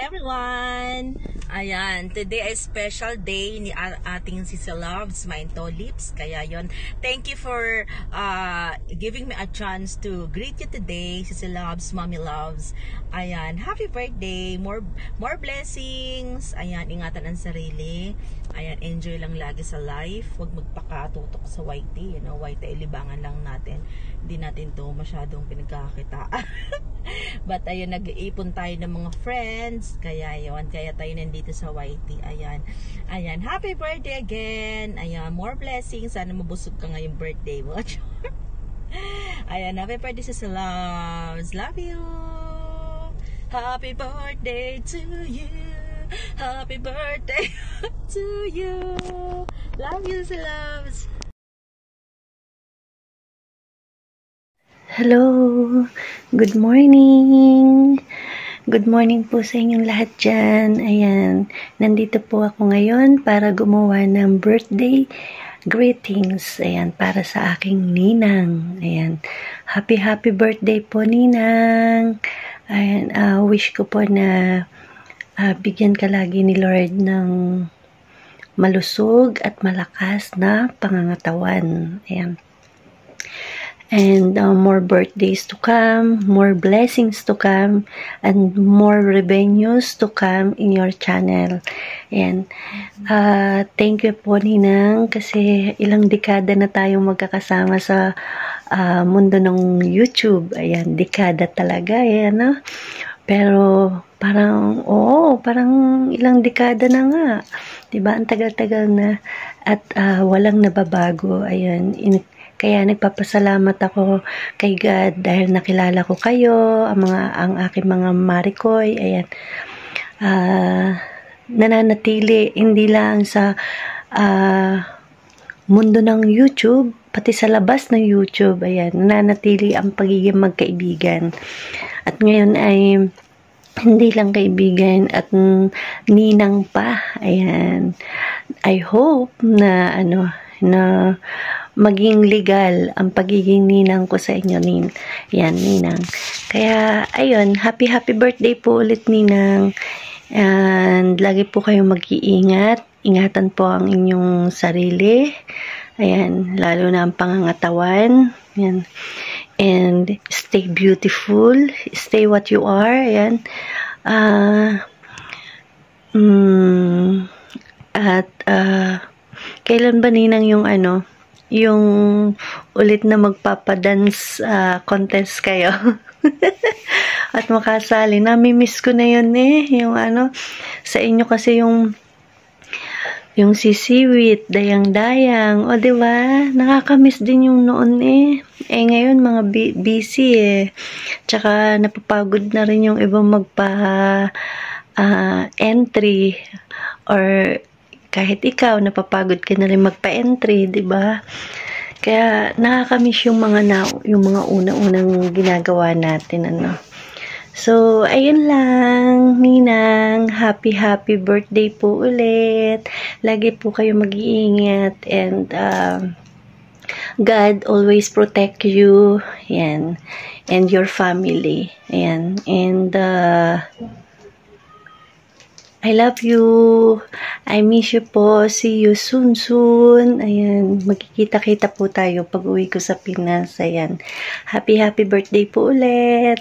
Everyone! Ayan, today is special day ni ating Sisi Loves, Minto Lips. Kaya yon, thank you for giving me a chance to greet you today, Sisi Loves, Mommy Loves. Ayan, happy birthday, more blessings. Ayan, ingatan ang sarili. Ayan, enjoy lang lagi sa life. Huwag magpakatutok sa YT. You know, YT ay libangan lang natin. Hindi natin to masyadong pinagkakakitaan. But ayun, nag-iipon tayo ng mga friends. Kaya yun, kaya tayo nandito sa YT. Ayan, ayan, happy birthday again. Ayan, more blessings. Sana mabusog ka ngayong birthday mo. Ayan, happy birthday sa Loves. Love you. Happy birthday to you. Happy birthday to you. Love you, Loves. Hello, good morning. Good morning po sa inyong lahat dyan. Ayan, nandito po ako ngayon para gumawa ng birthday greetings. Ayan, para sa aking ninang. Ayan, happy birthday po, ninang. Ayan, wish ko po na bigyan ka lagi ni Lord ng malusog at malakas na pangangatawan. Ayan. And more birthdays to come, more blessings to come, and more revenues to come in your channel. And thank you po, ninang, kasi ilang dekada na tayong magkakasama sa mundo ng YouTube. Ayan, dekada talaga, ayan, no? Pero parang, parang ilang dekada na nga. Diba? Ang tagal-tagal na at walang nababago. Ayan, kaya nagpapasalamat ako kay God dahil nakilala ko kayo, ang aking mga marikoy. Ayan, nananatili hindi lang sa mundo ng YouTube, pati sa labas ng YouTube. Ayan, nananatili ang pagiging magkaibigan. At ngayon ay hindi lang kaibigan at ninang pa. Ayan, I hope na na maging legal ang pagiging ninang ko sa inyo, yan, ninang. Kaya, ayun, happy birthday po ulit, ninang. And lagi po kayong mag-iingat. Ingatan po ang inyong sarili. Ayan, lalo na ang pangangatawan. Ayan. And stay beautiful. Stay what you are. Ayan. Kailan ba, ninang, yung ulit na magpapadance contest kayo? At makasali. Nami-miss ko na yun yung sa inyo kasi yung sisiwit, dayang-dayang. O, diba? Nakakamiss din yung noon ngayon, mga busy Tsaka, napapagod na rin yung ibang entry. Or, kahit ikaw, napapagod ka na rin magpa-entry, diba? Kaya, nakakamiss yung mga una-unang ginagawa natin, So, ayun lang, ninang. Happy birthday po ulit. Lagi po kayo mag-iingat. And, God always protect you. Yan. And your family. Ayan. And, I love you. I miss you po. See you soon. Ayan. Magkikita-kita po tayo pag uwi ko sa Pinas. Ayan. Happy birthday po ulit.